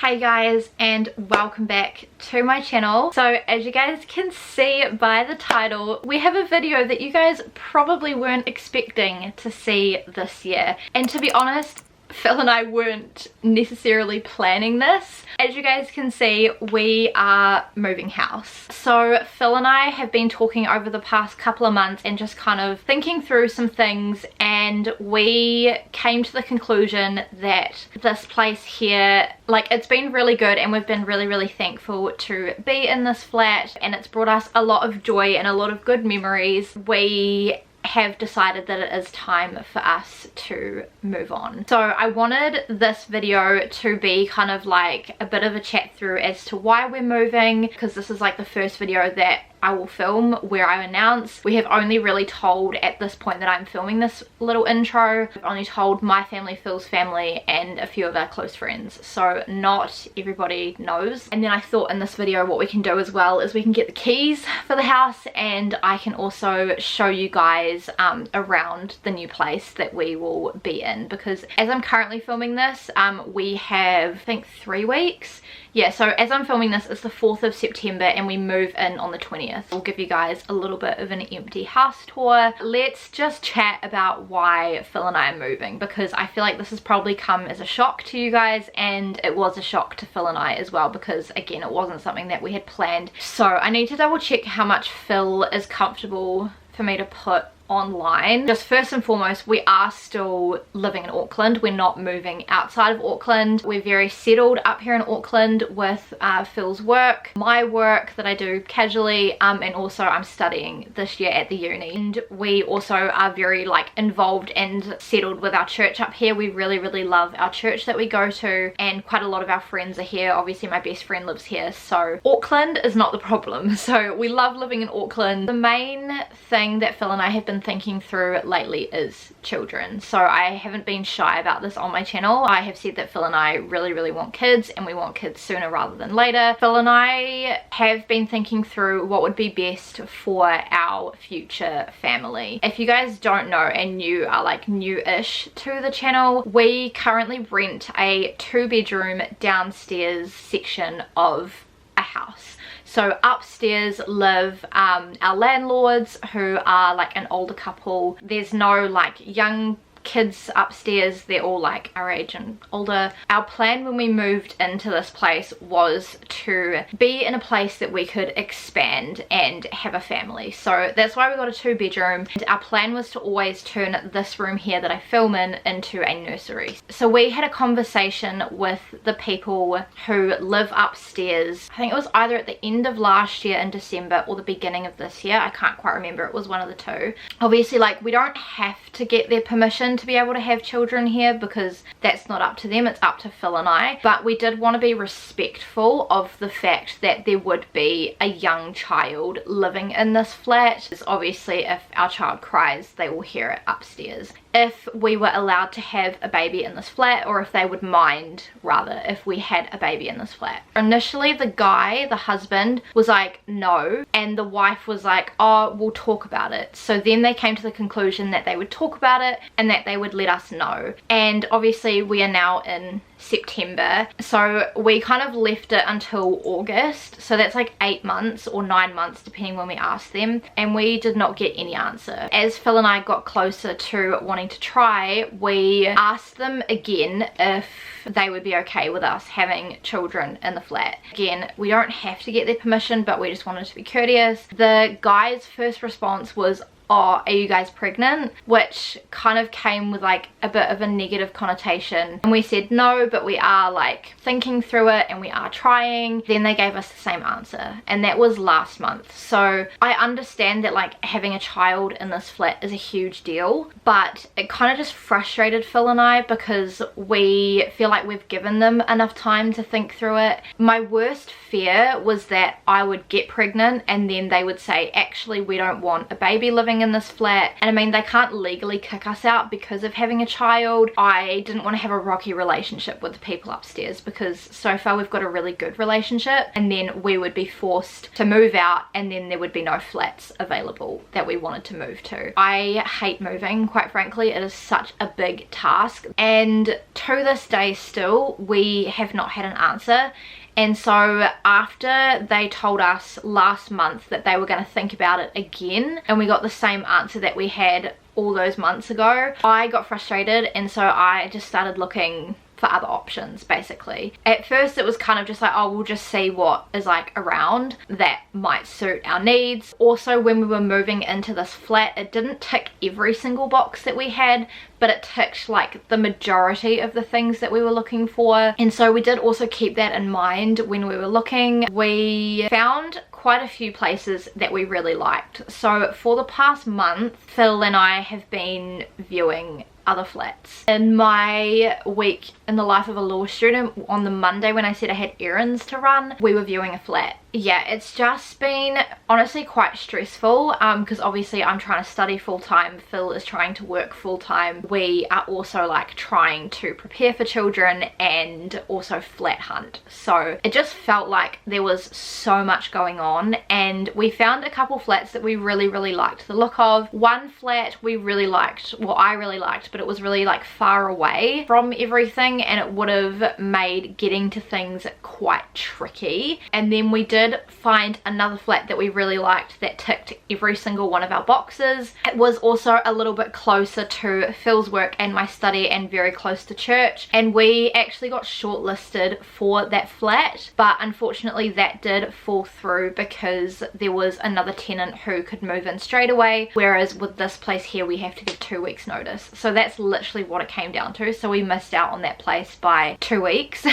Hey guys, and welcome back to my channel. So as you guys can see by the title, we have a video that you guys probably weren't expecting to see this year. And to be honest, Phil and I weren't necessarily planning this. As you guys can see, we are moving house. So Phil and I have been talking over the past couple of months and just kind of thinking through some things, and we came to the conclusion that this place here, like, it's been really good and we've been really thankful to be in this flat, and it's brought us a lot of joy and a lot of good memories. We have decided that it is time for us to move on. So I wanted this video to be kind of like a bit of a chat through as to why we're moving, because this is like the first video that I will film where I announce. We have only really told at this point that I'm filming this little intro. I've only told my family, Phil's family, and a few of our close friends, so not everybody knows. And then I thought in this video what we can do as well is we can get the keys for the house, and I can also show you guys around the new place that we will be in, because as I'm currently filming this, we have, I think, 3 weeks. Yeah, so as I'm filming this, it's the 4th of September and we move in on the 20th. I'll give you guys a little bit of an empty house tour. Let's just chat about why Phil and I are moving, because I feel like this has probably come as a shock to you guys, and it was a shock to Phil and I as well, because again, it wasn't something that we had planned. So I need to double check how much Phil is comfortable for me to put online. Just first and foremost, we are still living in Auckland. We're not moving outside of Auckland. We're very settled up here in Auckland with Phil's work, my work that I do casually, and also I'm studying this year at the uni. And we also are very like involved and settled with our church up here. We really love our church that we go to, and quite a lot of our friends are here. Obviously my best friend lives here, so Auckland is not the problem. So we love living in Auckland. The main thing that Phil and I have been thinking through lately is children. So I haven't been shy about this on my channel. I have said that Phil and I really want kids, and we want kids sooner rather than later. Phil and I have been thinking through what would be best for our future family. If you guys don't know and you are like new-ish to the channel, we currently rent a 2-bedroom downstairs section of a house. So upstairs live our landlords, who are like an older couple. There's no like young kids upstairs, they're all like our age and older. Our plan when we moved into this place was to be in a place that we could expand and have a family. So that's why we got a 2-bedroom, and our plan was to always turn this room here that I film in into a nursery. So we had a conversation with the people who live upstairs. I think it was either at the end of last year in December or the beginning of this year. I can't quite remember, it was one of the two. Obviously, like, we don't have to get their permission to be able to have children here, because that's not up to them, it's up to Phil and I. But we did want to be respectful of the fact that there would be a young child living in this flat. Obviously if our child cries, they will hear it upstairs. If we were allowed to have a baby in this flat, or if they would mind rather if we had a baby in this flat. Initially the guy, the husband, was like no, and the wife was like, oh, we'll talk about it. So then they came to the conclusion that they would talk about it and that they would let us know. And obviously we are now in September, so we kind of left it until August, so that's like 8 months or 9 months depending when we asked them, and we did not get any answer. As Phil and I got closer to wanting to try, we asked them again if they would be okay with us having children in the flat. Again, we don't have to get their permission, but we just wanted to be courteous. The guy's first response was, oh, are you guys pregnant? Which kind of came with like a bit of a negative connotation, and we said no, but we are like thinking through it and we are trying. Then they gave us the same answer, and that was last month. So I understand that like having a child in this flat is a huge deal, but it kind of just frustrated Phil and I, because we feel like we've given them enough time to think through it. My worst fear was that I would get pregnant and then they would say, actually we don't want a baby living living in this flat, and I mean, they can't legally kick us out because of having a child. I didn't want to have a rocky relationship with the people upstairs, because so far we've got a really good relationship, and then we would be forced to move out, and then there would be no flats available that we wanted to move to. I hate moving, quite frankly. It is such a big task, and to this day still we have not had an answer. And so after they told us last month that they were going to think about it again, and we got the same answer that we had all those months ago, I got frustrated, and so I just started looking for other options. Basically, at first it was kind of just like, oh, we'll just see what is like around that might suit our needs. Also, when we were moving into this flat, it didn't tick every single box that we had, but it ticked like the majority of the things that we were looking for, and so we did also keep that in mind when we were looking. We found quite a few places that we really liked. So for the past month, Phil and I have been viewing other flats. In my week in the life of a law student, on the Monday when I said I had errands to run, we were viewing a flat. Yeah, it's just been honestly quite stressful, because obviously I'm trying to study full-time, Phil is trying to work full-time. We are also like trying to prepare for children and also flat hunt, so it just felt like there was so much going on. And we found a couple flats that we really liked the look of. One flat we really liked, well, I really liked, but it was really like far away from everything, and it would have made getting to things quite tricky. And then we did find another flat that we really liked that ticked every single one of our boxes. It was also a little bit closer to Phil's work and my study, and very close to church, and we actually got shortlisted for that flat, but unfortunately that did fall through because there was another tenant who could move in straight away, whereas with this place here we have to give 2 weeks notice. So that's literally what it came down to. So we missed out on that place by 2 weeks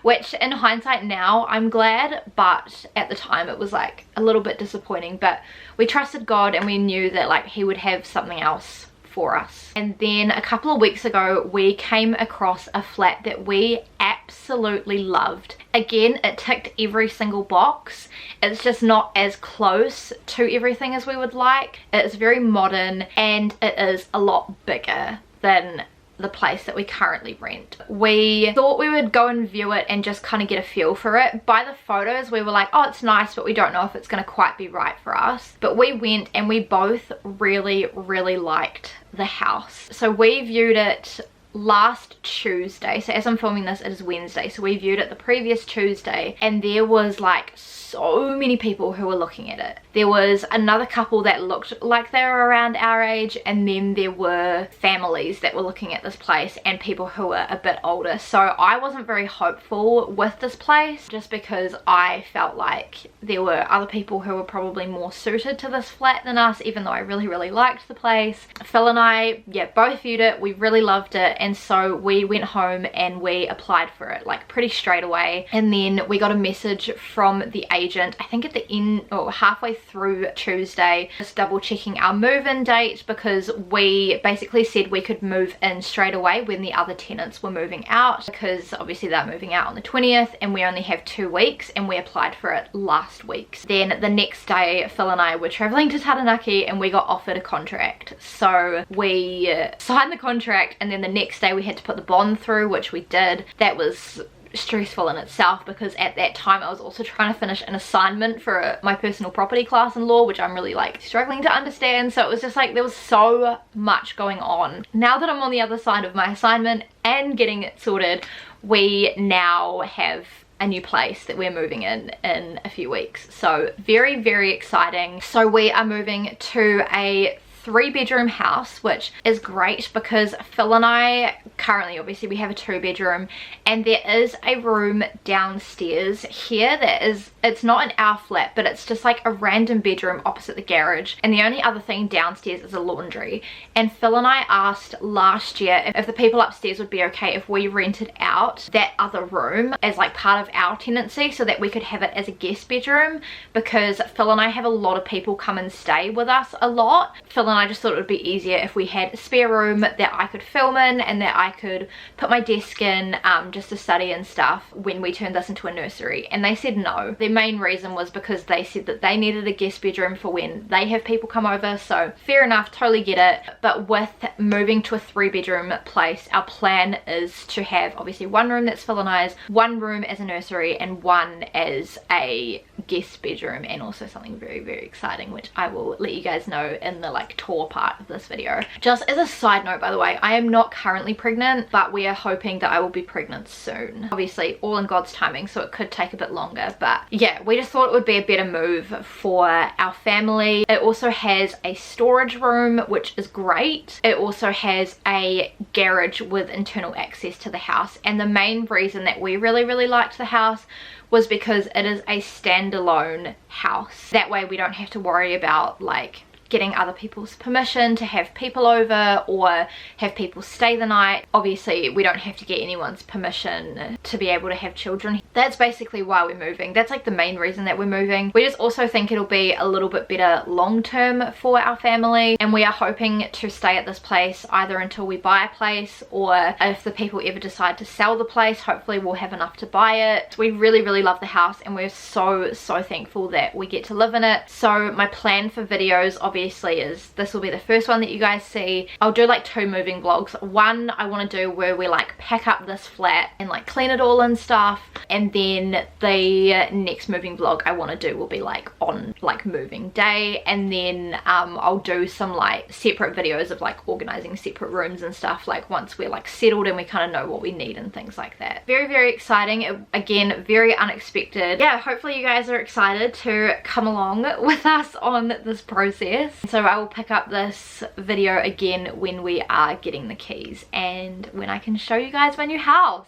which in hindsight now I'm glad, but at the time it was like a little bit disappointing. But we trusted God, and we knew that like he would have something else for us. And then a couple of weeks ago we came across a flat that we absolutely loved. Again, it ticked every single box. It's just not as close to everything as we would like. It's very modern, and it is a lot bigger than the place that we currently rent. We thought we would go and view it and just kind of get a feel for it. By the photos we were like, oh, it's nice, but we don't know if it's going to quite be right for us. But we went and we both really liked the house. So we viewed it last Tuesday. So as I'm filming this, it is Wednesday, so we viewed it the previous Tuesday, and there was like so many people who were looking at it. There was another couple that looked like they were around our age, and then there were families that were looking at this place and people who were a bit older. So I wasn't very hopeful with this place, just because I felt like there were other people who were probably more suited to this flat than us, even though I really liked the place. Phil and I, yeah, both viewed it. We really loved it, and so we went home and we applied for it like pretty straight away. And then we got a message from the agent, I think at the end or halfway through Tuesday, just double checking our move-in date, because we basically said we could move in straight away when the other tenants were moving out, because obviously they're moving out on the 20th and we only have 2 weeks, and we applied for it last week. Then the next day Phil and I were traveling to Taranaki and we got offered a contract. So we signed the contract, and then the next day we had to put the bond through, which we did. That was stressful in itself, because at that time I was also trying to finish an assignment for my personal property class in law, which I'm really like struggling to understand. So it was just like there was so much going on. Now that I'm on the other side of my assignment and getting it sorted, we now have a new place that we're moving in a few weeks. So very exciting. So we are moving to a 3-bedroom house, which is great because Phil and I currently, obviously we have a 2-bedroom, and there is a room downstairs here that is, it's not in our flat, but it's just like a random bedroom opposite the garage, and the only other thing downstairs is a laundry. And Phil and I asked last year if the people upstairs would be okay if we rented out that other room as like part of our tenancy, so that we could have it as a guest bedroom, because Phil and I have a lot of people come and stay with us a lot. Phil and I just thought it would be easier if we had a spare room that I could film in and that I could put my desk in just to study and stuff when we turned this into a nursery. And they said no. Their main reason was because they said that they needed a guest bedroom for when they have people come over, so fair enough, totally get it. But with moving to a 3-bedroom place, our plan is to have obviously one room that's villainized, one room as a nursery, and one as a guest bedroom, and also something very, very exciting, which I will let you guys know in the like tour part of this video. Just as a side note, by the way, I am not currently pregnant, but we are hoping that I will be pregnant soon. Obviously all in God's timing, so it could take a bit longer, but yeah, we just thought it would be a better move for our family. It also has a storage room, which is great. It also has a garage with internal access to the house, and the main reason that we really liked the house was because it is a standalone house. That way we don't have to worry about like getting other people's permission to have people over or have people stay the night. Obviously we don't have to get anyone's permission to be able to have children. That's basically why we're moving. That's like the main reason that we're moving. We just also think it'll be a little bit better long term for our family, and we are hoping to stay at this place either until we buy a place, or if the people ever decide to sell the place, hopefully we'll have enough to buy it. We really love the house, and we're so thankful that we get to live in it. So my plan for videos obviously is this will be the first one that you guys see. I'll do like 2 moving vlogs. One I want to do where we like pack up this flat and like clean it all and stuff, and then the next moving vlog I want to do will be like on like moving day, and then I'll do some like separate videos of like organizing separate rooms and stuff, like once we're like settled and we kind of know what we need and things like that. Very exciting. Again, very unexpected. Yeah, hopefully you guys are excited to come along with us on this process. So I will pick up this video again when we are getting the keys and when I can show you guys my new house.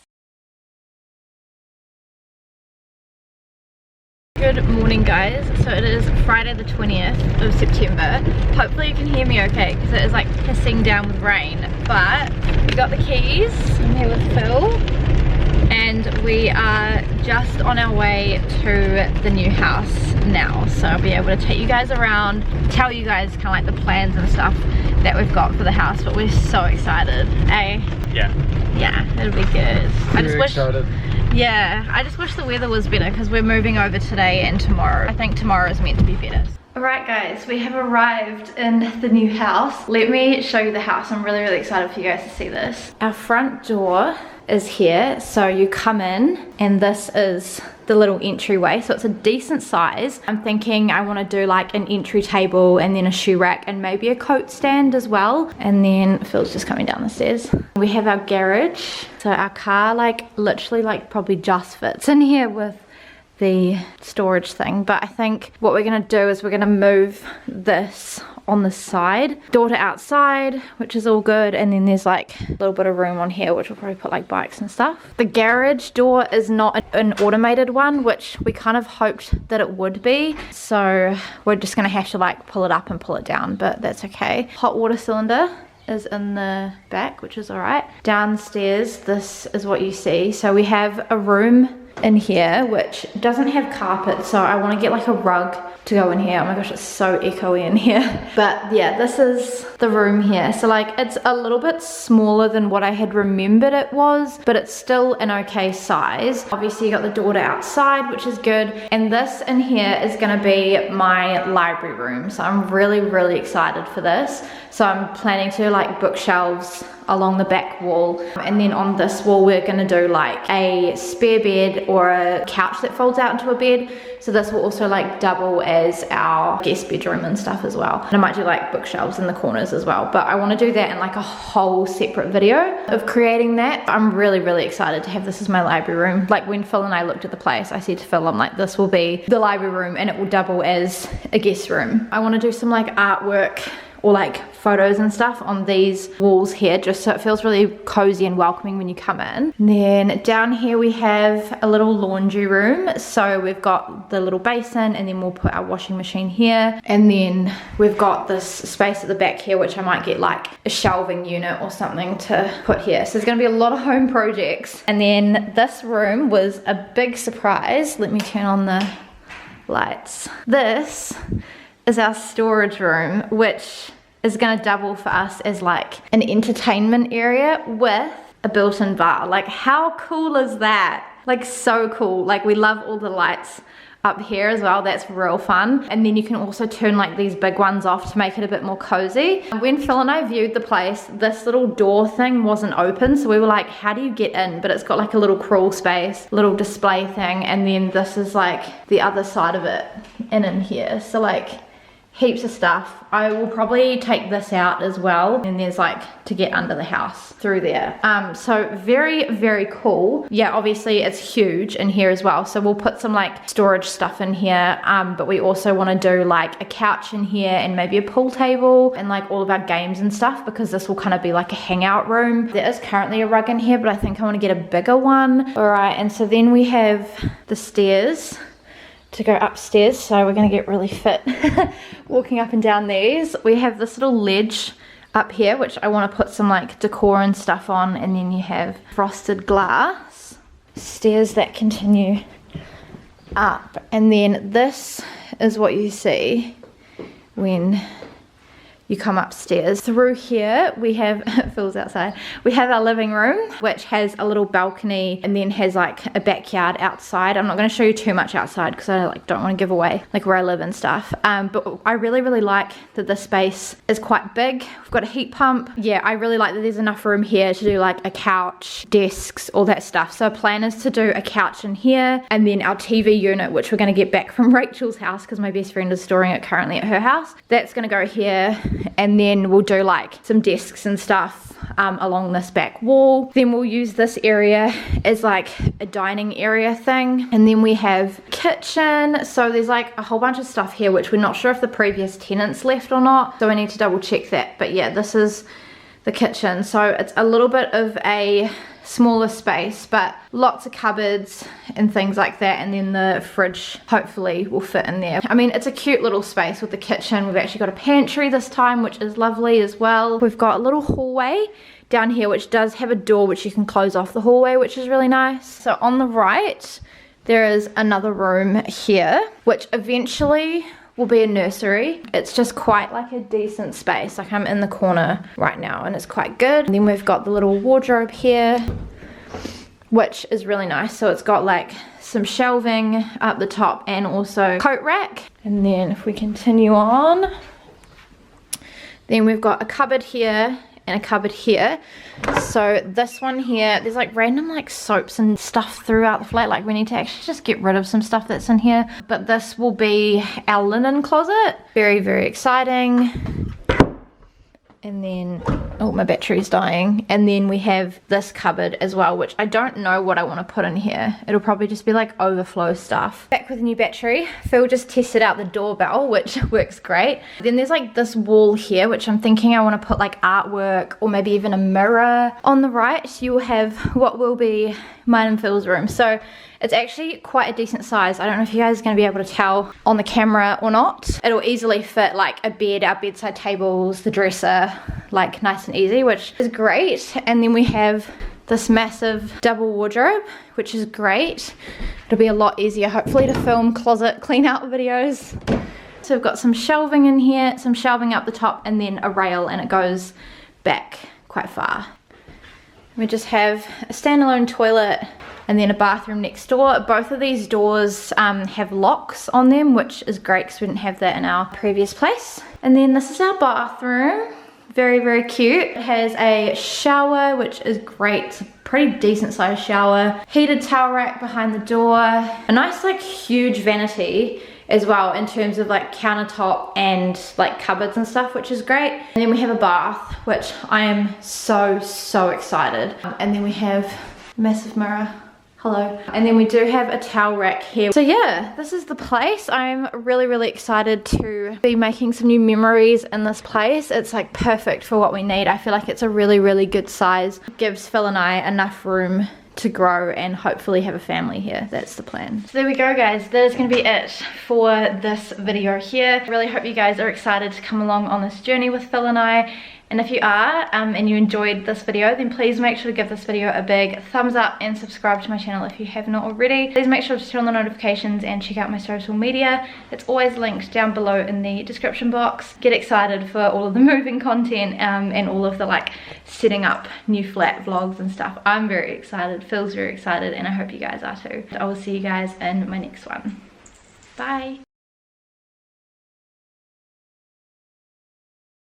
Good morning guys. So it is Friday the 20th of September. Hopefully you can hear me okay because it is like pissing down with rain, but we got the keys. I'm here with Phil and we are just on our way to the new house now, so I'll be able to take you guys around, tell you guys kind of like the plans and stuff that we've got for the house. But we're so excited, eh? Yeah, it'll be good. I just wish the weather was better because we're moving over today and tomorrow. I think tomorrow is meant to be better. Alright guys, we have arrived in the new house. Let me show you the house. I'm really excited for you guys to see this. Our front door is here, so you come in and this is the little entryway, so it's a decent size. I'm thinking I want to do like an entry table and then a shoe rack and maybe a coat stand as well. And then Phil's just coming down the stairs. We have our garage, so our car like literally like probably just fits in here with the storage thing, but I think what we're gonna do is we're gonna move this on the side, door to outside, which is all good, and then there's like a little bit of room on here which we'll probably put like bikes and stuff. The garage door is not an automated one, which we kind of hoped that it would be, so we're just gonna have to like pull it up and pull it down, but that's okay. Hot water cylinder is in the back, which is all right. Downstairs, this is what you see. So we have a room in here which doesn't have carpet, so I want to get like a rug to go in here. Oh my gosh, it's so echoey in here. But yeah, this is the room here. So like it's a little bit smaller than what I had remembered it was, but it's still an okay size. Obviously you got the door to outside, which is good, and this in here is going to be my library room, so I'm really excited for this. So I'm planning to like bookshelves along the back wall, and then on this wall we're going to do like a spare bed or a couch that folds out into a bed, so this will also like double as our guest bedroom and stuff as well. And I might do like bookshelves in the corners as well, but I want to do that in like a whole separate video of creating that. I'm really excited to have this as my library room. Like when Phil and I looked at the place, I said to Phil, I'm like, this will be the library room and it will double as a guest room. I want to do some like artwork or like photos and stuff on these walls here, just so it feels really cozy and welcoming when you come in. And then down here we have a little laundry room, so we've got the little basin, and then we'll put our washing machine here, and then we've got this space at the back here which I might get like a shelving unit or something to put here. So there's going to be a lot of home projects. And then this room was a big surprise. Let me turn on the lights. This is our storage room, which is gonna double for us as like an entertainment area with a built-in bar. Like how cool is that? Like so cool. Like we love all the lights up here as well. That's real fun. And then you can also turn like these big ones off to make it a bit more cozy. When Phil and I viewed the place, this little door thing wasn't open, so we were like, how do you get in? But it's got like a little crawl space, little display thing, and then this is like the other side of it and in here. So like heaps of stuff. I will probably take this out as well, and there's like to get under the house through there. So very, very cool. Yeah, obviously it's huge in here as well, so we'll put some like storage stuff in here, but we also want to do like a couch in here and maybe a pool table and like all of our games and stuff, because this will kind of be like a hangout room. There is currently a rug in here, but I think I want to get a bigger one. All right, and so then we have the stairs to go upstairs, so we're gonna get really fit walking up and down these. We have this little ledge up here which I want to put some like decor and stuff on, and then you have frosted glass, stairs that continue up, and then this is what you see when you come upstairs. Through here we have, Phil's outside, we have our living room, which has a little balcony and then has like a backyard outside. I'm not going to show you too much outside because I like don't want to give away like where I live and stuff, but I really like that this space is quite big. We've got a heat pump. Yeah, I really like that there's enough room here to do like a couch, desks, all that stuff. So our plan is to do a couch in here, and then our TV unit, which we're going to get back from Rachel's house because my best friend is storing it currently at her house. That's going to go here, and then we'll do like some desks and stuff along this back wall. Then we'll use this area as like a dining area thing, and then we have kitchen. So there's like a whole bunch of stuff here which we're not sure if the previous tenants left or not, so I need to double check that. But yeah, this is the kitchen, so it's a little bit of a smaller space, but lots of cupboards and things like that, and then the fridge hopefully will fit in there. I mean, it's a cute little space with the kitchen. We've actually got a pantry this time, which is lovely as well. We've got a little hallway down here which does have a door which you can close off the hallway, which is really nice. So on the right there is another room here which eventually will be a nursery. It's just quite like a decent space. Like I'm in the corner right now and it's quite good. And then we've got the little wardrobe here, which is really nice. So it's got like some shelving up the top and also coat rack. And then if we continue on, then we've got a cupboard here and a cupboard here. So this one here, there's like random like soaps and stuff throughout the flat. Like we need to actually just get rid of some stuff that's in here. But this will be our linen closet. Very, very exciting. And then, oh, my battery's dying. And then we have this cupboard as well, which I don't know what I want to put in here. It'll probably just be like overflow stuff. Back with a new battery. Phil just tested out the doorbell, which works great. Then there's like this wall here, which I'm thinking I want to put like artwork or maybe even a mirror. On the right, you'll have what will be mine and Phil's room. So it's actually quite a decent size. I don't know if you guys are going to be able to tell on the camera or not. It'll easily fit like a bed, our bedside tables, the dresser, like nice and easy, which is great. And then we have this massive double wardrobe, which is great. It'll be a lot easier hopefully to film closet clean out videos. So we've got some shelving in here, some shelving up the top, and then a rail, and it goes back quite far. We just have a standalone toilet and then a bathroom next door. Both of these doors have locks on them, which is great because we didn't have that in our previous place. And then this is our bathroom. Very, very cute. It has a shower, which is great. It's a pretty decent sized shower. Heated towel rack behind the door. A nice like huge vanity as well in terms of like countertop and like cupboards and stuff, which is great. And then we have a bath, which I am so excited. And then we have a massive mirror. Hello. And then we do have a towel rack here. So yeah, this is the place. I'm really excited to be making some new memories in this place. It's like perfect for what we need. I feel like it's a really good size. It gives Phil and I enough room to grow and hopefully have a family here. That's the plan. So there we go, guys. That is going to be it for this video here. I really hope you guys are excited to come along on this journey with Phil and I. And if you are and you enjoyed this video, then please make sure to give this video a big thumbs up and subscribe to my channel if you have not already. Please make sure to turn on the notifications and check out my social media. It's always linked down below in the description box. Get excited for all of the moving content and all of the like setting up new flat vlogs and stuff. I'm very excited, Phil's very excited, and I hope you guys are too. I will see you guys in my next one. Bye.